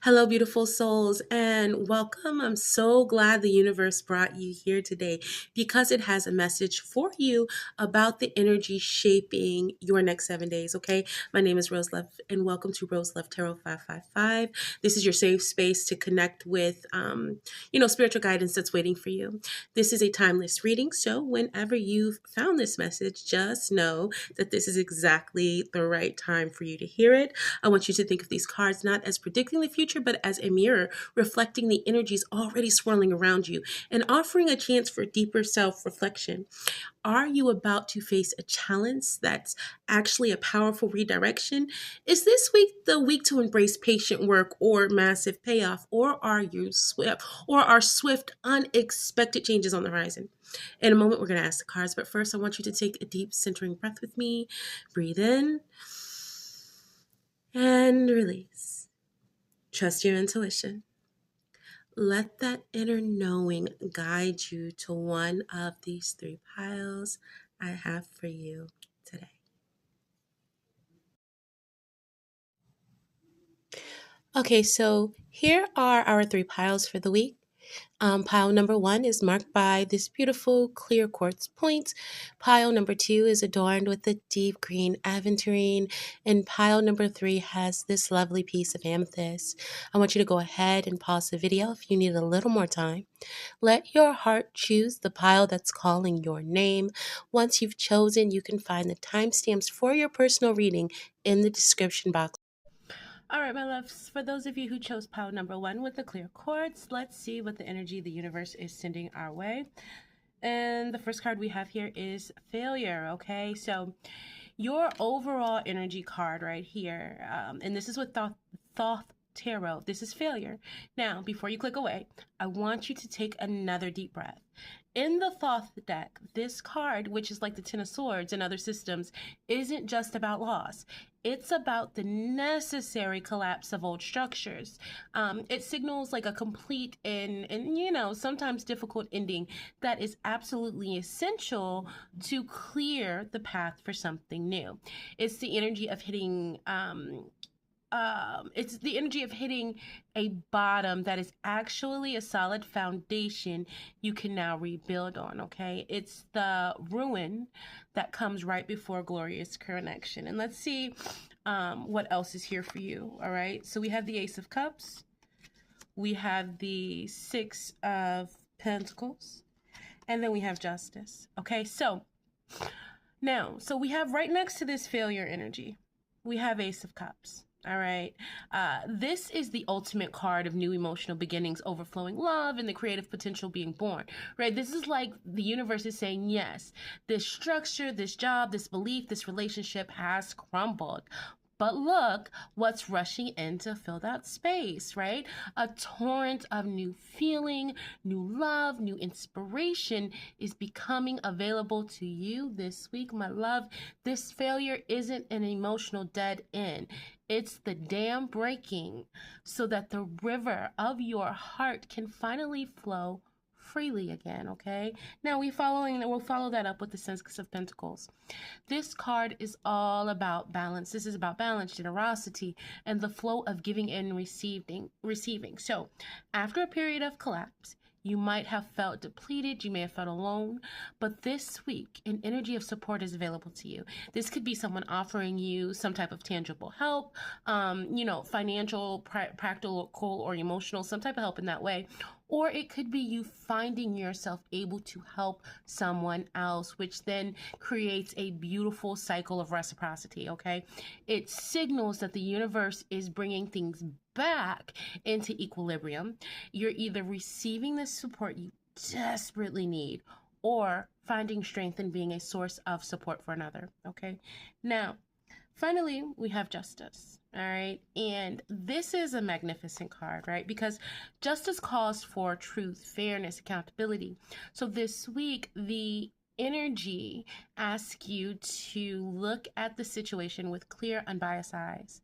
Hello, beautiful souls, and welcome. I'm so glad the universe brought you here today because it has a message for you about the energy shaping your next 7 days. Okay, my name is Rose Love, and welcome to Rose Love Tarot 555. This is your safe space to connect with, spiritual guidance that's waiting for you. This is a timeless reading, so whenever you've found this message, just know that this is exactly the right time for you to hear it. I want you to think of these cards not as predicting the future, but as a mirror reflecting the energies already swirling around you and offering a chance for deeper self reflection. Are you about to face a challenge that's actually a powerful redirection? Is this week the week to embrace patient work or massive payoff? Or are swift, unexpected changes on the horizon? In a moment, we're going to ask the cards, but first, I want you to take a deep centering breath with me. Breathe in and release. Trust your intuition. Let that inner knowing guide you to one of these three piles I have for you today. Okay, so here are our three piles for the week. Pile number one is marked by this beautiful clear quartz point. Pile number two is adorned with a deep green aventurine. And pile number three has this lovely piece of amethyst. I want you to go ahead and pause the video if you need a little more time. Let your heart choose the pile that's calling your name. Once you've chosen, you can find the timestamps for your personal reading in the description box. All right, my loves, for those of you who chose pile number one with the clear quartz, let's see what the energy the universe is sending our way. And the first card we have here is failure, okay? So your overall energy card right here, and this is what Thoth Tarot, this is failure. Now, before you click away, I want you to take another deep breath. In the Thoth deck, this card, which is like the Ten of Swords and other systems, isn't just about loss. It's about the necessary collapse of old structures. It signals like a complete and sometimes difficult ending that is absolutely essential to clear the path for something new. It's the energy of hitting a bottom that is actually a solid foundation you can now rebuild on. Okay, it's the ruin that comes right before glorious connection. And let's see what else is here for you. All right, so we have the Ace of Cups, we have the Six of Pentacles, and then we have Justice. Okay, so we have right next to this failure energy, we have Ace of Cups. All right. This is the ultimate card of new emotional beginnings, overflowing love, and the creative potential being born, right? This is like the universe is saying, yes, this structure, this job, this belief, this relationship has crumbled. But look what's rushing in to fill that space, right? A torrent of new feeling, new love, new inspiration is becoming available to you this week, my love. This failure isn't an emotional dead end. It's the dam breaking so that the river of your heart can finally flow freely again, okay? Now we'll follow that up with the Six of Pentacles. This card is all about balance. This is about balance, generosity, and the flow of giving and receiving. So after a period of collapse, you might have felt depleted, you may have felt alone, but this week, an energy of support is available to you. This could be someone offering you some type of tangible help, financial, practical, or emotional, some type of help in that way. Or it could be you finding yourself able to help someone else, which then creates a beautiful cycle of reciprocity, okay? It signals that the universe is bringing things back into equilibrium. You're either receiving the support you desperately need or finding strength in being a source of support for another, okay? Now, finally, we have Justice, all right? And this is a magnificent card, right? Because justice calls for truth, fairness, accountability. So this week, the energy asks you to look at the situation with clear, unbiased eyes.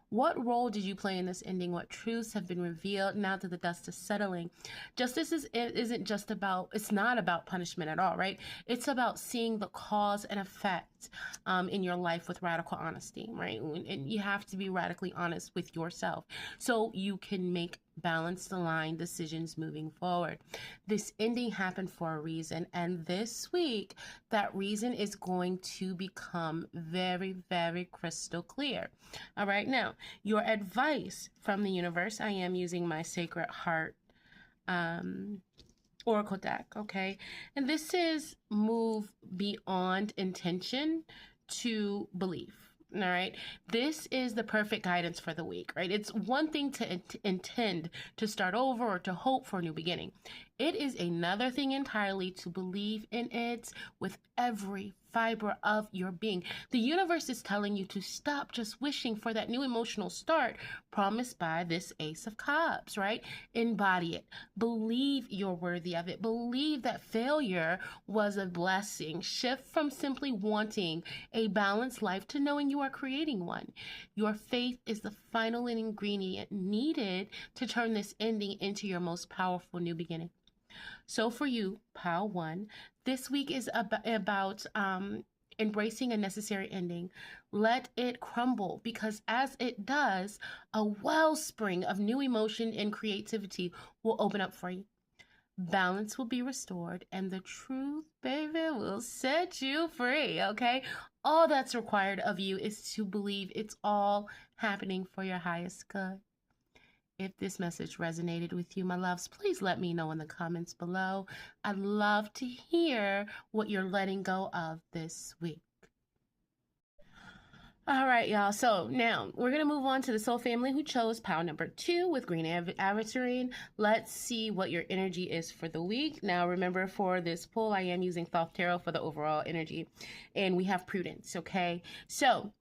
What role did you play in this ending? What truths have been revealed now that the dust is settling? Justice isn't just about, it's not about punishment at all, right? It's about seeing the cause and effect in your life with radical honesty, right? And you have to be radically honest with yourself so you can make balanced, aligned decisions moving forward. This ending happened for a reason, and this week, that reason is going to become very, very crystal clear. All right, now, your advice from the universe, I am using my Sacred Heart Oracle deck, okay? And this is move beyond intention to belief. All right. This is the perfect guidance for the week, right? It's one thing to intend to start over or to hope for a new beginning. It is another thing entirely to believe in it with every fiber of your being. The universe is telling you to stop just wishing for that new emotional start promised by this Ace of Cups, right? Embody it. Believe you're worthy of it. Believe that failure was a blessing. Shift from simply wanting a balanced life to knowing you are creating one. Your faith is the final ingredient needed to turn this ending into your most powerful new beginning. So for you, Pile 1, this week is about embracing a necessary ending. Let it crumble, because as it does, a wellspring of new emotion and creativity will open up for you. Balance will be restored, and the truth, baby, will set you free, okay? All that's required of you is to believe it's all happening for your highest good. If this message resonated with you, my loves, please let me know in the comments below. I'd love to hear what you're letting go of this week. All right, y'all. So now we're going to move on to the soul family who chose pile number 2 with green aventurine. Let's see what your energy is for the week. Now, remember, for this pull, I am using Thoth Tarot for the overall energy, and we have prudence, okay? So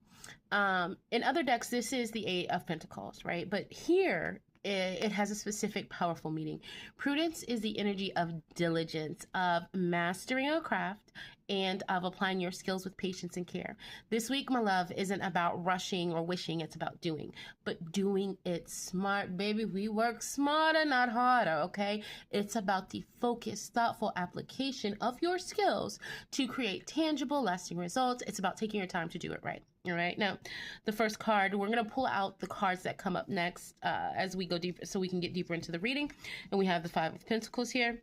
in other decks, this is the 8 of Pentacles, right? But here, it has a specific powerful meaning. Prudence is the energy of diligence, of mastering a craft, and of applying your skills with patience and care. This week, my love, isn't about rushing or wishing, it's about doing. But doing it smart, baby. We work smarter, not harder, okay? It's about the focused, thoughtful application of your skills to create tangible, lasting results. It's about taking your time to do it right. All right, now the first card, we're going to pull out the cards that come up next as we go deeper, so we can get deeper into the reading. And we have the 5 of Pentacles here.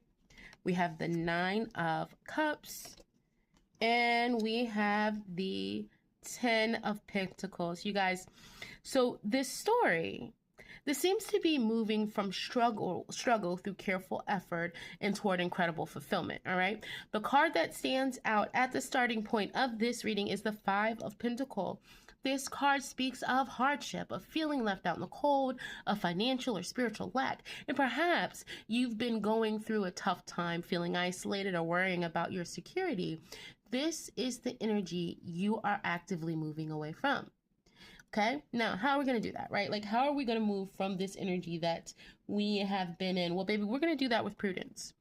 We have the 9 of Cups. And we have the 10 of Pentacles. You guys, so this story, this seems to be moving from struggle through careful effort and toward incredible fulfillment, all right? The card that stands out at the starting point of this reading is the 5 of Pentacles. This card speaks of hardship, of feeling left out in the cold, of financial or spiritual lack. And perhaps you've been going through a tough time, feeling isolated or worrying about your security. This is the energy you are actively moving away from. Okay, now how are we going to do that, right? Like, how are we going to move from this energy that we have been in? Well, baby, we're going to do that with prudence.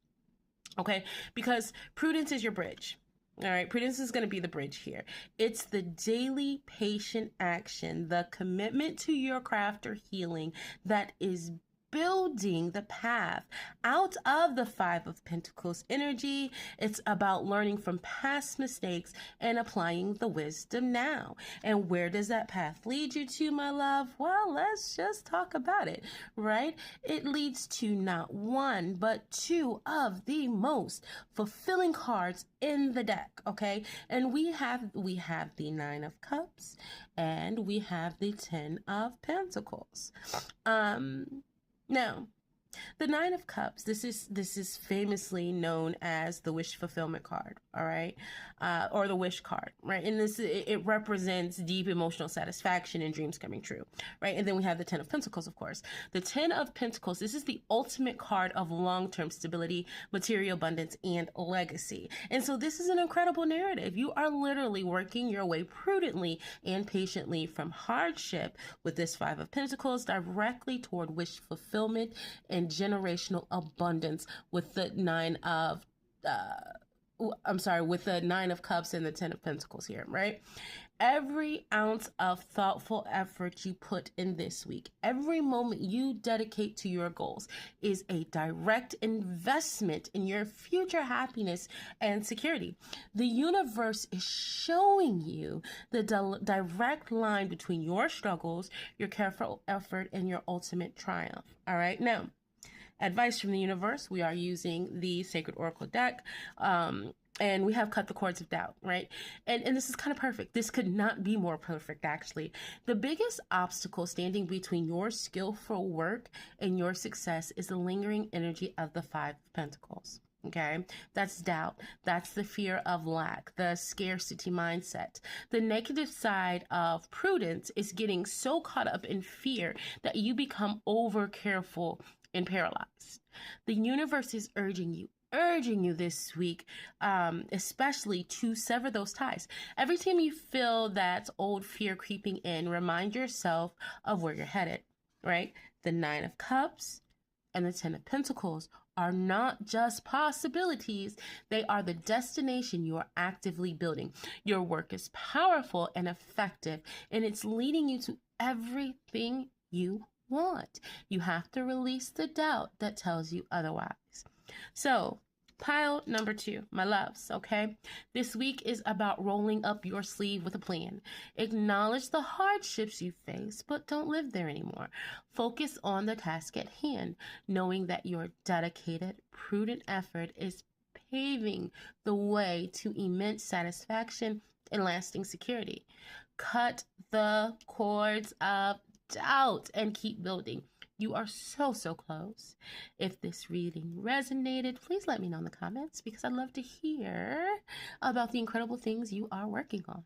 Okay, because prudence is your bridge. All right, prudence is going to be the bridge here. It's the daily patient action, the commitment to your craft or healing that is building the path out of the 5 of Pentacles energy. It's about learning from past mistakes and applying the wisdom now. And where does that path lead you to, my love? Well, let's just talk about it, right? It leads to not 1, but 2 of the most fulfilling cards in the deck, okay? And we have the 9 of Cups and we have the 10 of Pentacles. Now, the 9 of Cups, this is famously known as the wish fulfillment card, all right? Or the wish card, right? And it represents deep emotional satisfaction and dreams coming true, right? And then we have the 10 of Pentacles, of course. The 10 of Pentacles, this is the ultimate card of long-term stability, material abundance, and legacy. And so this is an incredible narrative. You are literally working your way prudently and patiently from hardship with this 5 of Pentacles directly toward wish fulfillment and generational abundance with the 9 of Cups and the 10 of Pentacles here, right? Every ounce of thoughtful effort you put in this week, every moment you dedicate to your goals is a direct investment in your future happiness and security. The universe is showing you the direct line between your struggles, your careful effort, and your ultimate triumph. All right, now, advice from the universe. We are using the Sacred Oracle deck. And we have cut the cords of doubt, right? And this is kind of perfect. This could not be more perfect, actually. The biggest obstacle standing between your skillful work and your success is the lingering energy of the Five of Pentacles. Okay, that's doubt. That's the fear of lack, the scarcity mindset. The negative side of prudence is getting so caught up in fear that you become over careful and paralyzed. The universe is urging you this week, especially to sever those ties. Every time you feel that old fear creeping in, remind yourself of where you're headed, right? The Nine of Cups and the Ten of Pentacles are not just possibilities. They are the destination you are actively building. Your work is powerful and effective, and it's leading you to everything you want. You have to release the doubt that tells you otherwise. So, pile number 2, my loves, okay? This week is about rolling up your sleeve with a plan. Acknowledge the hardships you face, but don't live there anymore. Focus on the task at hand, knowing that your dedicated, prudent effort is paving the way to immense satisfaction and lasting security. Cut the cords of doubt and keep building. You are so close. If this reading resonated, please let me know in the comments because I'd love to hear about the incredible things you are working on.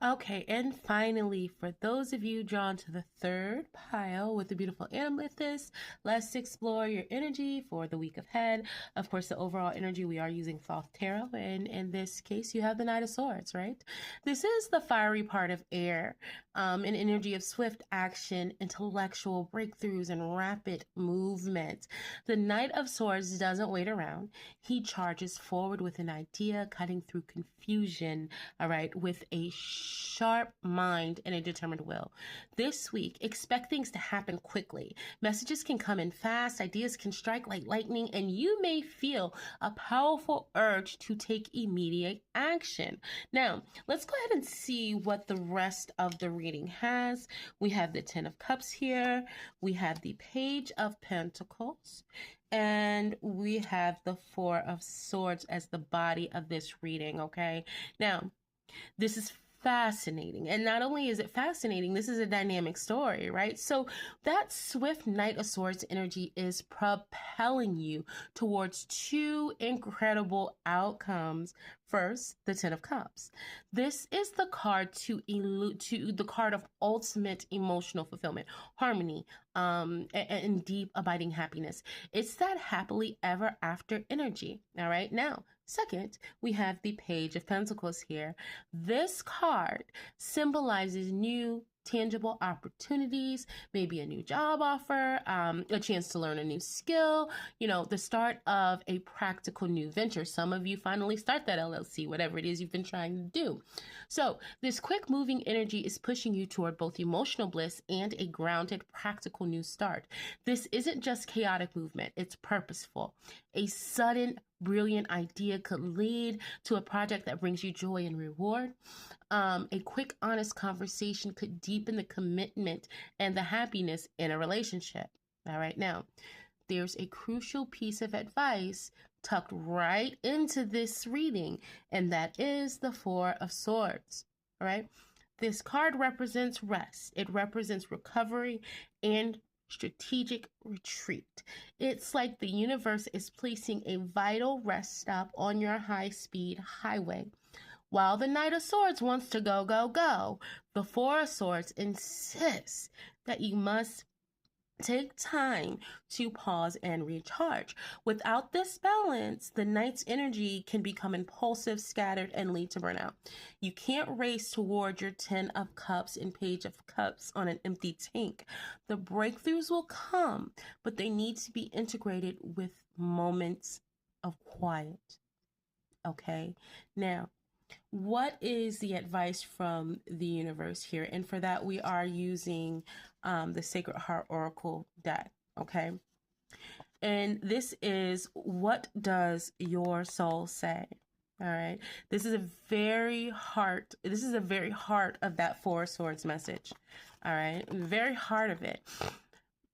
Okay, and finally, for those of you drawn to the third pile with the beautiful amethyst, let's explore your energy for the week ahead. Of course, the overall energy, we are using Thoth Tarot, and in this case, you have the Knight of Swords, right? This is the fiery part of air, an energy of swift action, intellectual breakthroughs, and rapid movement. The Knight of Swords doesn't wait around. He charges forward with an idea, cutting through confusion, all right, with a sharp mind and a determined will. This week, expect things to happen quickly. Messages can come in fast, ideas can strike like lightning, and you may feel a powerful urge to take immediate action. Now, let's go ahead and see what the rest of the reading has. We have the Ten of Cups here. We have the Page of Pentacles. And we have the Four of Swords as the body of this reading, okay? Now, this is fascinating. And not only is it fascinating, this is a dynamic story, right? So that swift Knight of Swords energy is propelling you towards two incredible outcomes. First, the Ten of Cups. This is the card to the card of ultimate emotional fulfillment, harmony, and deep abiding happiness. It's that happily ever after energy. All right. Now, second, we have the Page of Pentacles here. This card symbolizes new tangible opportunities, maybe a new job offer, a chance to learn a new skill, the start of a practical new venture. Some of you finally start that LLC, whatever it is you've been trying to do. So this quick moving energy is pushing you toward both emotional bliss and a grounded, practical new start. This isn't just chaotic movement, it's purposeful. A sudden, brilliant idea could lead to a project that brings you joy and reward. A quick, honest conversation could deepen the commitment and the happiness in a relationship. All right, now, there's a crucial piece of advice tucked right into this reading, and that is the Four of Swords. All right, this card represents rest. It represents recovery and strategic retreat. It's like the universe is placing a vital rest stop on your high-speed highway. While the Knight of Swords wants to go, go, go, the Four of Swords insists that you must take time to pause and recharge. Without this balance, the Knight's energy can become impulsive, scattered, and lead to burnout. You can't race toward your Ten of Cups and Page of Cups on an empty tank. The breakthroughs will come, but they need to be integrated with moments of quiet. Okay? Now, What is the advice from the universe here? And for that, we are using the Sacred Heart Oracle deck, okay? And this is, what does your soul say? All right. This is a very heart. This is a very heart of that Four of Swords message. All right. Very heart of it.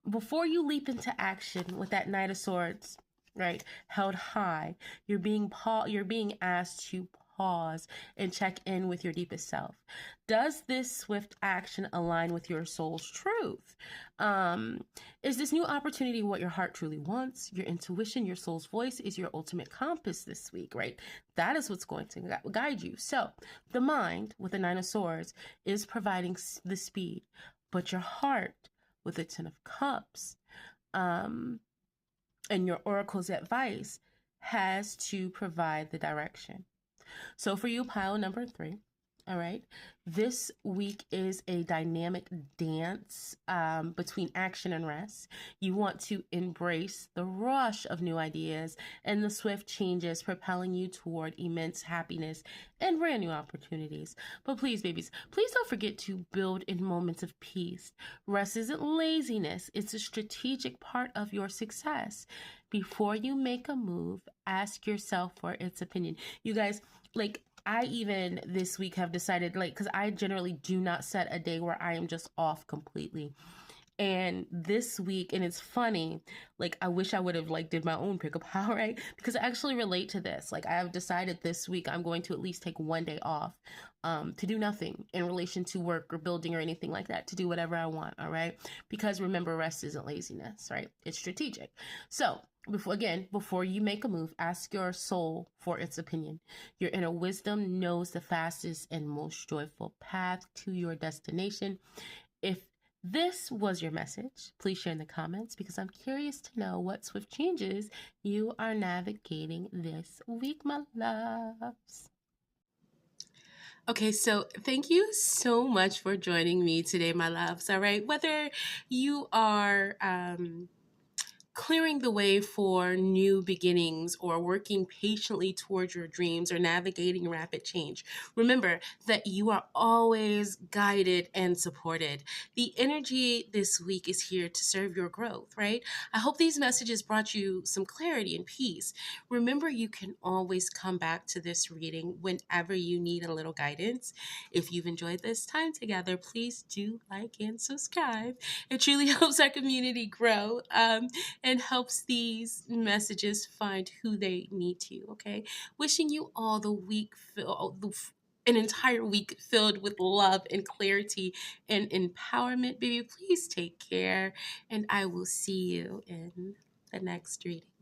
Before you leap into action with that Knight of Swords, right, held high, you're being asked to pause and check in with your deepest self. Does this swift action align with your soul's truth? Is this new opportunity what your heart truly wants? Your intuition, your soul's voice is your ultimate compass this week, right? That is what's going to guide you. So the mind with the Nine of Swords is providing the speed, but your heart with the Ten of Cups and your oracle's advice has to provide the direction. So for you, pile number 3, all right, this week is a dynamic dance between action and rest. You want to embrace the rush of new ideas and the swift changes propelling you toward immense happiness and brand new opportunities. But please, babies, please don't forget to build in moments of peace. Rest isn't laziness, it's a strategic part of your success. Before you make a move, ask yourself for its opinion. You guys, like, I even this week have decided, like, because I generally do not set a day where I am just off completely. And this week, and it's funny, like, I wish I would have, like, did my own pickup how, right? Because I actually relate to this. Like, I have decided this week I'm going to at least take one day off to do nothing in relation to work or building or anything like that, to do whatever I want, all right? Because remember, rest isn't laziness, right? It's strategic. So before you make a move, ask your soul for its opinion. Your inner wisdom knows the fastest and most joyful path to your destination. If this was your message, please share in the comments, because I'm curious to know what swift changes you are navigating this week, my loves. Okay, so thank you so much for joining me today, my loves. All right, whether you are clearing the way for new beginnings or working patiently towards your dreams or navigating rapid change, remember that you are always guided and supported. The energy this week is here to serve your growth, right? I hope these messages brought you some clarity and peace. Remember, you can always come back to this reading whenever you need a little guidance. If you've enjoyed this time together, please do like and subscribe. It truly helps our community grow. And helps these messages find who they need to, okay? Wishing you all an entire week filled with love and clarity and empowerment. Baby, please take care, and I will see you in the next reading.